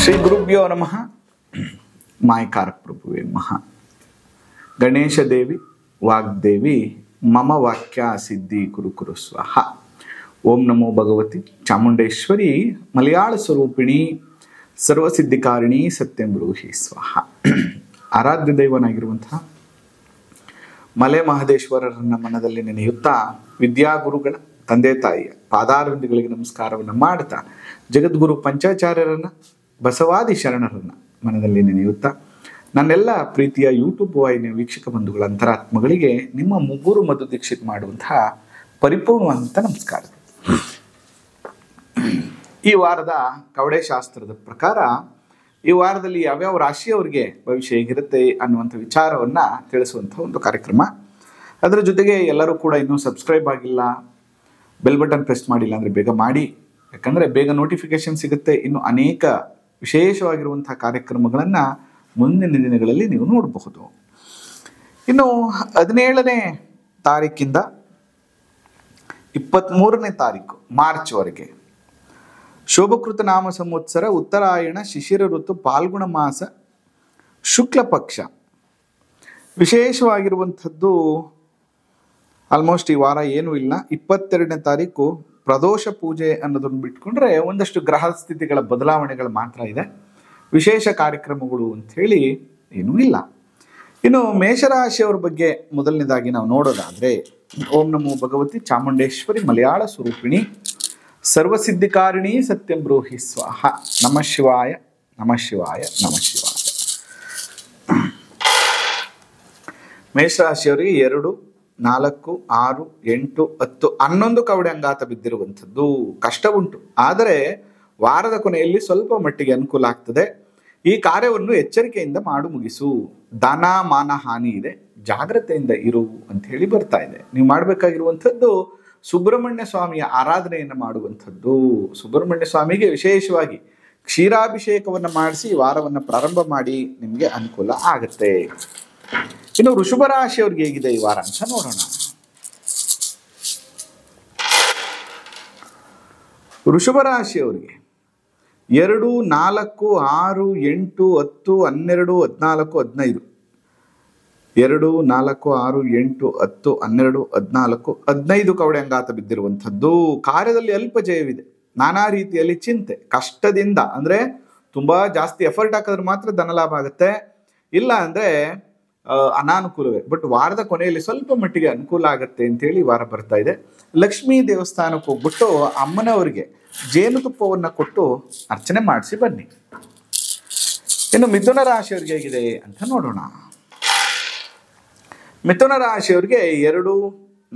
ಶ್ರೀ ಗುರುಭ್ಯೋ ನಮಃ. ಮಾಯಕಾರ ಪ್ರಭುವೇ ಮಹಾ. ಗಣೇಶ ದೇವಿ ವಾಗ್ದೇವಿ ಮಮ ವಾಕ್ಯ ಸಿದ್ಧಿ ಕುರು ಸ್ವಾಹ. ಓಂ ನಮೋ ಭಗವತಿ ಚಾಮುಂಡೇಶ್ವರಿ ಮಲಯಾಳ ಸ್ವರೂಪಿಣಿ ಸರ್ವಸಿದ್ಧಿಕಾರಿಣಿ ಸತ್ಯಂ ಬ್ರೂಹಿ ಸ್ವಾಹ. ಆರಾಧ್ಯ ದೈವನಾಗಿರುವಂತಹ ಮಲೆ ಮಹದೇಶ್ವರರನ್ನ ಮನದಲ್ಲಿ ನೆನೆಯುತ್ತಾ ವಿದ್ಯಾಗುರುಗಳ ತಂದೆ ತಾಯಿಯ ಪಾದಾರವಿಂದಗಳಿಗೆ ನಮಸ್ಕಾರವನ್ನು ಮಾಡ್ತಾ ಜಗದ್ಗುರು ಪಂಚಾಚಾರ್ಯರನ್ನ ಬಸವಾದಿ ಶರಣರನ್ನ ಮನದಲ್ಲಿ ನೆನೆಯುತ್ತಾ ನನ್ನೆಲ್ಲ ಪ್ರೀತಿಯ ಯೂಟ್ಯೂಬ್ ವಾಹಿನಿಯ ವೀಕ್ಷಕ ಬಂಧುಗಳ ಅಂತರಾತ್ಮಗಳಿಗೆ ನಿಮ್ಮ ಮುಗುರು ಮಧು ದೀಕ್ಷಿತ್ ಮಾಡುವಂತಹ ಪರಿಪೂರ್ಣವಾದಂಥ ನಮಸ್ಕಾರ. ಈ ವಾರದ ಕವಡೆ ಶಾಸ್ತ್ರದ ಪ್ರಕಾರ ಈ ವಾರದಲ್ಲಿ ಯಾವ್ಯಾವ ರಾಶಿಯವರಿಗೆ ಭವಿಷ್ಯ ಹೇಗಿರುತ್ತೆ ಅನ್ನುವಂಥ ವಿಚಾರವನ್ನ ತಿಳಿಸುವಂಥ ಒಂದು ಕಾರ್ಯಕ್ರಮ. ಅದರ ಜೊತೆಗೆ ಎಲ್ಲರೂ ಕೂಡ ಇನ್ನೂ ಸಬ್ಸ್ಕ್ರೈಬ್ ಆಗಿಲ್ಲ, ಬೆಲ್ ಬಟನ್ ಪ್ರೆಸ್ ಮಾಡಿಲ್ಲ ಅಂದರೆ ಬೇಗ ಮಾಡಿ, ಯಾಕಂದರೆ ಬೇಗ ನೋಟಿಫಿಕೇಶನ್ ಸಿಗುತ್ತೆ. ಇನ್ನು ಅನೇಕ ವಿಶೇಷವಾಗಿರುವಂತಹ ಕಾರ್ಯಕ್ರಮಗಳನ್ನು ಮುಂದಿನ ದಿನಗಳಲ್ಲಿ ನೀವು ನೋಡಬಹುದು. ಇನ್ನು 17ನೇ ತಾರೀಕಿಂದ 23ನೇ ತಾರೀಕು ಮಾರ್ಚ್ವರೆಗೆ ಶೋಭಕೃತ ನಾಮ ಸಂವತ್ಸರ ಉತ್ತರಾಯಣ ಶಿಶಿರ ಋತು ಪಾಲ್ಗುಣ ಮಾಸ ಶುಕ್ಲ ಪಕ್ಷ. ವಿಶೇಷವಾಗಿರುವಂಥದ್ದು ಆಲ್ಮೋಸ್ಟ್ ಈ ವಾರ ಏನೂ ಇಲ್ಲ. 22ನೇ ತಾರೀಕು ಪ್ರದೋಷ ಪೂಜೆ ಅನ್ನೋದನ್ನು ಬಿಟ್ಕೊಂಡ್ರೆ ಒಂದಷ್ಟು ಗ್ರಹ ಸ್ಥಿತಿಗಳ ಬದಲಾವಣೆಗಳು ಮಾತ್ರ ಇದೆ. ವಿಶೇಷ ಕಾರ್ಯಕ್ರಮಗಳು ಅಂಥೇಳಿ ಏನೂ ಇಲ್ಲ. ಇನ್ನು ಮೇಷರಾಶಿಯವರ ಬಗ್ಗೆ ಮೊದಲನೇದಾಗಿ ನಾವು ನೋಡೋದಾದರೆ ಓಂ ನಮೋ ಭಗವತಿ ಚಾಮುಂಡೇಶ್ವರಿ ಮಲಯಾಳ ಸ್ವರೂಪಿಣಿ ಸರ್ವಸಿದ್ಧಿಕಾರಿಣಿ ಸತ್ಯಂ ಬ್ರೂಹಿ ಸ್ವಾಹ. ನಮಃ ಶಿವಾಯ ನಮಃ ಶಿವಾಯ ನಮಃ ಶಿವಾಯ. ಮೇಷರಾಶಿಯವರಿಗೆ 2, 4, 6, 8, 10, 11 ಕವಡೆ ಅಂಗಾತ ಬಿದ್ದಿರುವಂಥದ್ದು ಕಷ್ಟ ಉಂಟು. ಆದರೆ ವಾರದ ಕೊನೆಯಲ್ಲಿ ಸ್ವಲ್ಪ ಮಟ್ಟಿಗೆ ಅನುಕೂಲ ಆಗ್ತದೆ. ಈ ಕಾರ್ಯವನ್ನು ಎಚ್ಚರಿಕೆಯಿಂದ ಮಾಡು ಮುಗಿಸು. ಧನ ಮಾನ ಹಾನಿ ಇದೆ, ಜಾಗ್ರತೆಯಿಂದ ಇರು ಅಂತ ಹೇಳಿ ಬರ್ತಾ ಇದೆ. ನೀವು ಮಾಡಬೇಕಾಗಿರುವಂಥದ್ದು ಸುಬ್ರಹ್ಮಣ್ಯ ಸ್ವಾಮಿಯ ಆರಾಧನೆಯನ್ನು ಮಾಡುವಂಥದ್ದು. ಸುಬ್ರಹ್ಮಣ್ಯ ಸ್ವಾಮಿಗೆ ವಿಶೇಷವಾಗಿ ಕ್ಷೀರಾಭಿಷೇಕವನ್ನು ಮಾಡಿಸಿ ಈ ವಾರವನ್ನು ಪ್ರಾರಂಭ ಮಾಡಿ, ನಿಮಗೆ ಅನುಕೂಲ ಆಗುತ್ತೆ. ಇನ್ನು ವೃಷಭ ರಾಶಿಯವ್ರಿಗೆ ಹೇಗಿದೆ ಈ ವಾರ ಅಂತ ನೋಡೋಣ. ವೃಷಭ ರಾಶಿಯವರಿಗೆ 2, 4, 6, 8, 10, 12, 14, 15 2, 4, 6, 8, 10, 12, 14, 15 ಕವಡೆ ಅಂಗಾತ ಬಿದ್ದಿರುವಂಥದ್ದು. ಕಾರ್ಯದಲ್ಲಿ ಅಲ್ಪ ಜಯವಿದೆ. ನಾನಾ ರೀತಿಯಲ್ಲಿ ಚಿಂತೆ ಕಷ್ಟದಿಂದ, ಅಂದರೆ ತುಂಬಾ ಜಾಸ್ತಿ ಎಫರ್ಟ್ ಹಾಕಿದ್ರೆ ಮಾತ್ರ ಧನಲಾಭ ಆಗುತ್ತೆ, ಇಲ್ಲ ಅಂದ್ರೆ ಅನಾನುಕೂಲವೇ. ಬಟ್ ವಾರದ ಕೊನೆಯಲ್ಲಿ ಸ್ವಲ್ಪ ಮಟ್ಟಿಗೆ ಅನುಕೂಲ ಆಗುತ್ತೆ ಅಂತೇಳಿ ವಾರ ಬರ್ತಾ ಇದೆ. ಲಕ್ಷ್ಮೀ ದೇವಸ್ಥಾನಕ್ಕೆ ಹೋಗ್ಬಿಟ್ಟು ಅಮ್ಮನವರಿಗೆ ಜೇನುತುಪ್ಪವನ್ನು ಕೊಟ್ಟು ಅರ್ಚನೆ ಮಾಡಿಸಿ ಬನ್ನಿ. ಇನ್ನು ಮಿಥುನ ರಾಶಿಯವರಿಗೆ ಹೇಗಿದೆ ಅಂತ ನೋಡೋಣ. ಮಿಥುನ ರಾಶಿಯವರಿಗೆ 2,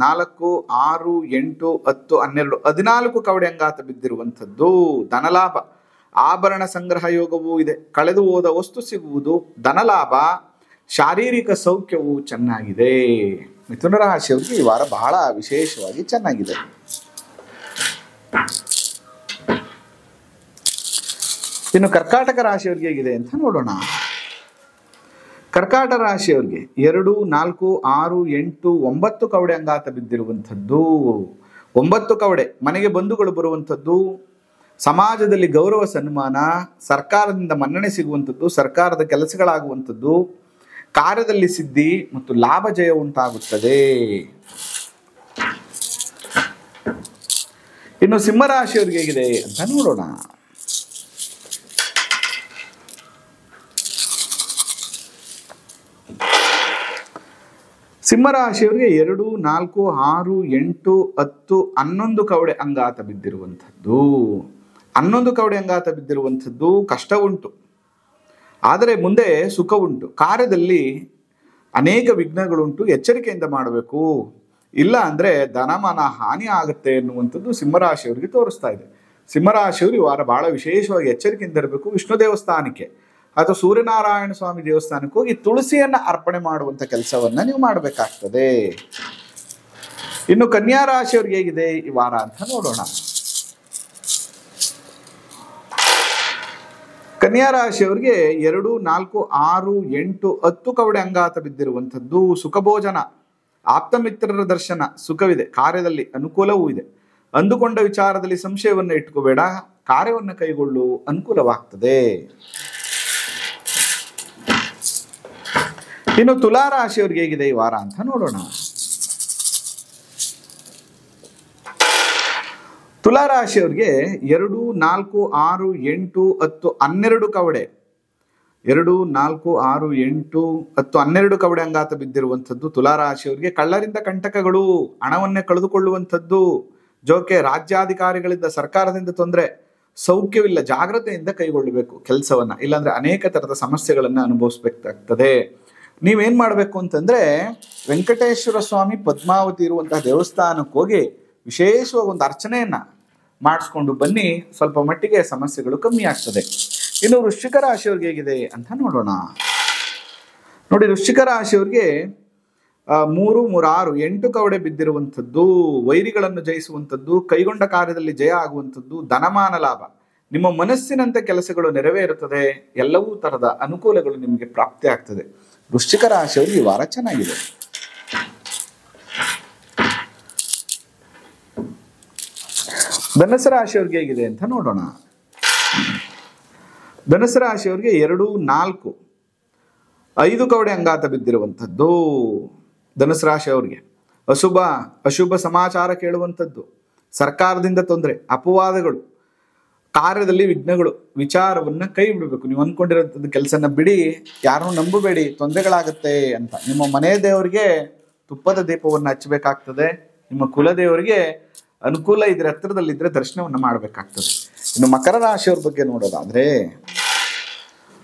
4, 6, 8, 10, 12, 14 ಕವಡೆ ಅಂಗಾತ ಬಿದ್ದಿರುವಂಥದ್ದು. ಧನಲಾಭ, ಆಭರಣ ಸಂಗ್ರಹ ಯೋಗವೂ ಇದೆ. ಕಳೆದು ಹೋದ ವಸ್ತು ಸಿಗುವುದು, ಧನಲಾಭ, ಶಾರೀರಿಕ ಸೌಖ್ಯವು ಚೆನ್ನಾಗಿದೆ. ಮಿಥುನ ರಾಶಿಯವರಿಗೆ ಈ ವಾರ ಬಹಳ ವಿಶೇಷವಾಗಿ ಚೆನ್ನಾಗಿದೆ. ಇನ್ನು ಕರ್ಕಾಟಕ ರಾಶಿಯವರಿಗೆ ಹೇಗಿದೆ ಅಂತ ನೋಡೋಣ. ಕರ್ಕಾಟಕ ರಾಶಿಯವರಿಗೆ 2, 4, 6, 8, 9 ಕವಡೆ ಅಂಗಾತ ಬಿದ್ದಿರುವಂಥದ್ದು. 9 ಕವಡೆ. ಮನೆಗೆ ಬಂಧುಗಳು ಬರುವಂಥದ್ದು, ಸಮಾಜದಲ್ಲಿ ಗೌರವ ಸನ್ಮಾನ, ಸರ್ಕಾರದಿಂದ ಮನ್ನಣೆ ಸಿಗುವಂಥದ್ದು, ಸರ್ಕಾರದ ಕೆಲಸಗಳಾಗುವಂಥದ್ದು, ಕಾರ್ಯದಲ್ಲಿ ಸಿದ್ಧಿ ಮತ್ತು ಲಾಭ ಜಯ ಉಂಟಾಗುತ್ತದೆ. ಇನ್ನು ಸಿಂಹರಾಶಿಯವರಿಗೆ ಹೇಗಿದೆ ಅಂತ ನೋಡೋಣ. ಸಿಂಹರಾಶಿಯವರಿಗೆ 2, 4, 6, 8, 10, 11 ಕವಡೆ ಅಂಗಾತ ಬಿದ್ದಿರುವಂಥದ್ದು. 11 ಕವಡೆ ಅಂಗಾತ ಬಿದ್ದಿರುವಂಥದ್ದು ಕಷ್ಟ ಉಂಟು, ಆದರೆ ಮುಂದೆ ಸುಖ ಉಂಟು. ಕಾರ್ಯದಲ್ಲಿ ಅನೇಕ ವಿಘ್ನಗಳುಂಟು, ಎಚ್ಚರಿಕೆಯಿಂದ ಮಾಡಬೇಕು, ಇಲ್ಲ ಅಂದರೆ ಧನಮಾನ ಹಾನಿ ಆಗುತ್ತೆ ಎನ್ನುವಂಥದ್ದು ಸಿಂಹರಾಶಿಯವರಿಗೆ ತೋರಿಸ್ತಾ ಇದೆ. ಸಿಂಹರಾಶಿಯವರು ಈ ವಾರ ಬಹಳ ವಿಶೇಷವಾಗಿ ಎಚ್ಚರಿಕೆಯಿಂದ ಇರಬೇಕು. ವಿಷ್ಣು ದೇವಸ್ಥಾನಕ್ಕೆ ಅಥವಾ ಸೂರ್ಯನಾರಾಯಣ ಸ್ವಾಮಿ ದೇವಸ್ಥಾನಕ್ಕೆ ಹೋಗಿ ತುಳಸಿಯನ್ನು ಅರ್ಪಣೆ ಮಾಡುವಂಥ ಕೆಲಸವನ್ನು ನೀವು ಮಾಡಬೇಕಾಗ್ತದೆ. ಇನ್ನು ಕನ್ಯಾ ರಾಶಿಯವರಿಗೆ ಹೇಗಿದೆ ಈ ವಾರ ಅಂತ ನೋಡೋಣ. ಕನ್ಯಾ ರಾಶಿಯವರಿಗೆ 2, 4, 6, 8, 10 ಕವಡೆ ಅಂಗಾತ ಬಿದ್ದಿರುವಂಥದ್ದು. ಸುಖಭೋಜನ, ಆಪ್ತ ಮಿತ್ರರ ದರ್ಶನ, ಸುಖವಿದೆ. ಕಾರ್ಯದಲ್ಲಿ ಅನುಕೂಲವೂ ಇದೆ. ಅಂದುಕೊಂಡ ವಿಚಾರದಲ್ಲಿ ಸಂಶಯವನ್ನು ಇಟ್ಕೋಬೇಡ. ಕಾರ್ಯವನ್ನು ಕೈಗೊಳ್ಳು, ಅನುಕೂಲವಾಗ್ತದೆ. ಇನ್ನು ತುಲಾ ರಾಶಿಯವರಿಗೆ ಹೇಗಿದೆ ಈ ವಾರ ಅಂತ ನೋಡೋಣ. ತುಲಾ ರಾಶಿಯವರಿಗೆ 2, 4, 6, 8, 10, 12 ಕವಡೆ, 2, 4, 6, 8, 10, 12 ಕವಡೆ ಅಂಗಾತ ಬಿದ್ದಿರುವಂಥದ್ದು ತುಲಾ ರಾಶಿಯವರಿಗೆ. ಕಳ್ಳರಿಂದ ಕಂಟಕಗಳು, ಹಣವನ್ನೇ ಕಳೆದುಕೊಳ್ಳುವಂಥದ್ದು, ಜೋಕೆ ರಾಜ್ಯಾಧಿಕಾರಿಗಳಿಂದ ಸರ್ಕಾರದಿಂದ ತೊಂದರೆ, ಸೌಖ್ಯವಿಲ್ಲ, ಜಾಗ್ರತೆಯಿಂದ ಕೈಗೊಳ್ಳಬೇಕು ಕೆಲಸವನ್ನ, ಇಲ್ಲಾಂದ್ರೆ ಅನೇಕ ತರದ ಸಮಸ್ಯೆಗಳನ್ನ ಅನುಭವಿಸ್ಬೇಕಾಗ್ತದೆ. ನೀವೇನ್ ಮಾಡ್ಬೇಕು ಅಂತಂದ್ರೆ ವೆಂಕಟೇಶ್ವರ ಸ್ವಾಮಿ ಪದ್ಮಾವತಿ ಇರುವಂತಹ ದೇವಸ್ಥಾನಕ್ಕೆ ಹೋಗಿ ವಿಶೇಷವಾಗಿ ಒಂದು ಅರ್ಚನೆಯನ್ನ ಮಾಡಿಸ್ಕೊಂಡು ಬನ್ನಿ, ಸ್ವಲ್ಪ ಮಟ್ಟಿಗೆ ಸಮಸ್ಯೆಗಳು ಕಮ್ಮಿ ಆಗ್ತದೆ. ಇನ್ನು ವೃಶ್ಚಿಕ ರಾಶಿಯವ್ರಿಗೆ ಹೇಗಿದೆ ಅಂತ ನೋಡೋಣ. ನೋಡಿ, ವೃಶ್ಚಿಕ ರಾಶಿಯವ್ರಿಗೆ 3, 3, 6, 8 ಕವಡೆ ಬಿದ್ದಿರುವಂಥದ್ದು, ವೈರಿಗಳನ್ನು ಜಯಿಸುವಂಥದ್ದು, ಕೈಗೊಂಡ ಕಾರ್ಯದಲ್ಲಿ ಜಯ ಆಗುವಂಥದ್ದು, ಧನಮಾನ ಲಾಭ, ನಿಮ್ಮ ಮನಸ್ಸಿನಂತೆ ಕೆಲಸಗಳು ನೆರವೇರುತ್ತದೆ, ಎಲ್ಲವೂ ತರದ ಅನುಕೂಲಗಳು ನಿಮಗೆ ಪ್ರಾಪ್ತಿ ಆಗ್ತದೆ. ವೃಶ್ಚಿಕ ರಾಶಿಯವ್ರಿಗೆ ಈ ವಾರ ಚೆನ್ನಾಗಿದೆ. ಧನುಸು ರಾಶಿಯವ್ರಿಗೆ ಹೇಗಿದೆ ಅಂತ ನೋಡೋಣ. ಧನುಸು ರಾಶಿಯವ್ರಿಗೆ 2, 4, 5 ಕವಡೆ ಅಂಗಾತ ಬಿದ್ದಿರುವಂಥದ್ದು. ಧನುಸು ರಾಶಿಯವ್ರಿಗೆ ಅಶುಭ ಸಮಾಚಾರ ಕೇಳುವಂಥದ್ದು, ಸರ್ಕಾರದಿಂದ ತೊಂದರೆ, ಅಪವಾದಗಳು, ಕಾರ್ಯದಲ್ಲಿ ವಿಘ್ನಗಳು, ವಿಚಾರವನ್ನ ಕೈ ಬಿಡಬೇಕು. ನೀವು ಅನ್ಕೊಂಡಿರೋಂಥದ್ದು ಕೆಲಸನ ಬಿಡಿ, ಯಾರನ್ನು ನಂಬಬೇಡಿ, ತೊಂದರೆಗಳಾಗತ್ತೆ ಅಂತ. ನಿಮ್ಮ ಮನೆ ದೇವರಿಗೆ ತುಪ್ಪದ ದೀಪವನ್ನು ಹಚ್ಚಬೇಕಾಗ್ತದೆ. ನಿಮ್ಮ ಕುಲದೇವರಿಗೆ ಅನುಕೂಲ ಇದ್ರೆ, ಹತ್ತಿರದಲ್ಲಿದ್ರೆ ದರ್ಶನವನ್ನ ಮಾಡಬೇಕಾಗ್ತದೆ. ಇನ್ನು ಮಕರ ರಾಶಿಯವ್ರ ಬಗ್ಗೆ ನೋಡೋದಾದ್ರೆ,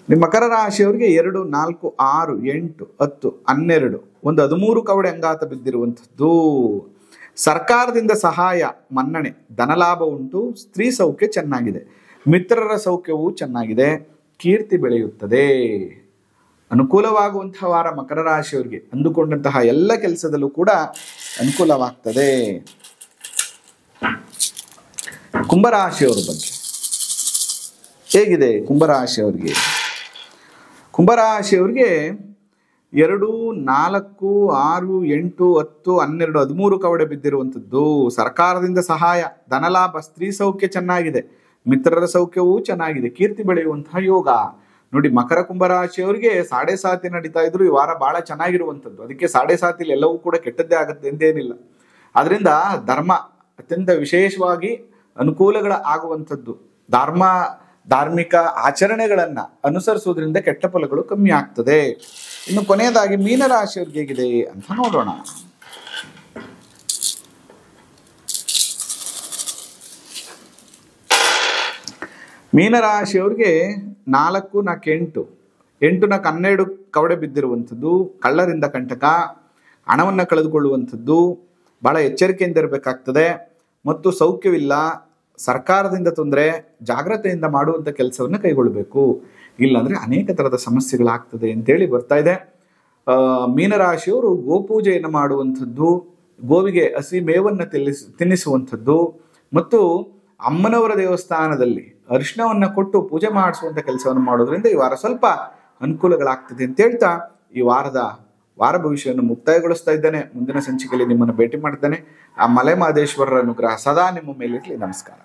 ನಿಮ್ಮ ಮಕರ ರಾಶಿಯವ್ರಿಗೆ 2, 4, 6, 8, 10, 12, 13 ಕವಡೆ ಅಂಗಾತ ಬಿದ್ದಿರುವಂಥದ್ದು. ಸರ್ಕಾರದಿಂದ ಸಹಾಯ, ಮನ್ನಣೆ, ಧನಲಾಭ ಉಂಟು, ಸ್ತ್ರೀ ಸೌಖ್ಯ ಚೆನ್ನಾಗಿದೆ, ಮಿತ್ರರ ಸೌಖ್ಯವೂ ಚೆನ್ನಾಗಿದೆ, ಕೀರ್ತಿ ಬೆಳೆಯುತ್ತದೆ. ಅನುಕೂಲವಾಗುವಂತಹ ವಾರ ಮಕರ ರಾಶಿಯವರಿಗೆ. ಅಂದುಕೊಂಡಂತಹ ಎಲ್ಲ ಕೆಲಸದಲ್ಲೂ ಕೂಡ ಅನುಕೂಲವಾಗ್ತದೆ. ಕುಂಭರಾಶಿಯವರ ಬಗ್ಗೆ ಹೇಗಿದೆ? ಕುಂಭರಾಶಿಯವರಿಗೆ 2, 4, 6, 8, 10, 12, 13 ಕವಡೆ ಬಿದ್ದಿರುವಂಥದ್ದು. ಸರ್ಕಾರದಿಂದ ಸಹಾಯ, ಧನಲಾಭ, ಸ್ತ್ರೀ ಸೌಖ್ಯ ಚೆನ್ನಾಗಿದೆ, ಮಿತ್ರರ ಸೌಖ್ಯವೂ ಚೆನ್ನಾಗಿದೆ, ಕೀರ್ತಿ ಬೆಳೆಯುವಂತಹ ಯೋಗ. ನೋಡಿ, ಮಕರ ಕುಂಭರಾಶಿಯವರಿಗೆ 7.5 ನಡೀತಾ ಇದ್ರು, ಈ ವಾರ ಬಹಳ ಚೆನ್ನಾಗಿರುವಂಥದ್ದು. ಅದಕ್ಕೆ 7.5 ಎಲ್ಲವೂ ಕೂಡ ಕೆಟ್ಟದ್ದೇ ಆಗುತ್ತೆ ಎಂದೇನಿಲ್ಲ. ಅದರಿಂದ ಧರ್ಮ ಅತ್ಯಂತ ವಿಶೇಷವಾಗಿ ಅನುಕೂಲಗಳ ಆಗುವಂಥದ್ದು. ಧಾರ್ಮಿಕ ಆಚರಣೆಗಳನ್ನ ಅನುಸರಿಸುವುದರಿಂದ ಕೆಟ್ಟ ಫಲಗಳು ಕಮ್ಮಿ ಆಗ್ತದೆ. ಇನ್ನು ಕೊನೆಯದಾಗಿ ಮೀನರಾಶಿಯವ್ರಿಗೆ ಹೇಗಿದೆ ಅಂತ ನೋಡೋಣ. ಮೀನರಾಶಿಯವ್ರಿಗೆ 4, 4, 8, 12 ಕವಡೆ ಬಿದ್ದಿರುವಂಥದ್ದು, ಕಳ್ಳರಿಂದ ಕಂಟಕ, ಹಣವನ್ನು ಕಳೆದುಕೊಳ್ಳುವಂಥದ್ದು, ಬಹಳ ಎಚ್ಚರಿಕೆಯಿಂದ ಇರಬೇಕಾಗ್ತದೆ. ಮತ್ತು ಸೌಖ್ಯವಿಲ್ಲ, ಸರ್ಕಾರದಿಂದ ತೊಂದರೆ, ಜಾಗ್ರತೆಯಿಂದ ಮಾಡುವಂಥ ಕೆಲಸವನ್ನು ಕೈಗೊಳ್ಳಬೇಕು, ಇಲ್ಲಾಂದ್ರೆ ಅನೇಕ ಥರದ ಸಮಸ್ಯೆಗಳಾಗ್ತದೆ ಅಂತೇಳಿ ಬರ್ತಾ ಇದೆ. ಮೀನರಾಶಿಯವರು ಗೋಪೂಜೆಯನ್ನು ಮಾಡುವಂಥದ್ದು, ಗೋವಿಗೆ ಹಸಿ ಮೇವನ್ನು ತಿನ್ನಿಸುವಂಥದ್ದು ಮತ್ತು ಅಮ್ಮನವರ ದೇವಸ್ಥಾನದಲ್ಲಿ ಅರಿಶಿಣವನ್ನು ಕೊಟ್ಟು ಪೂಜೆ ಮಾಡಿಸುವಂಥ ಕೆಲಸವನ್ನು ಮಾಡೋದ್ರಿಂದ ಈ ವಾರ ಸ್ವಲ್ಪ ಅನುಕೂಲಗಳಾಗ್ತದೆ ಅಂತ ಹೇಳ್ತಾ ಈ ವಾರ ಭವಿಷ್ಯವನ್ನು ಮುಕ್ತಾಯಗೊಳಿಸ್ತಾ ಇದ್ದೇನೆ. ಮುಂದಿನ ಸಂಚಿಕೆಯಲ್ಲಿ ನಿಮ್ಮನ್ನು ಭೇಟಿ ಮಾಡ್ತೇನೆ. ಆ ಮಲೆ ಮಹದೇಶ್ವರರ ಅನುಗ್ರಹ ಸದಾ ನಿಮ್ಮ ಮೇಲಿರಲಿ. ನಮಸ್ಕಾರ.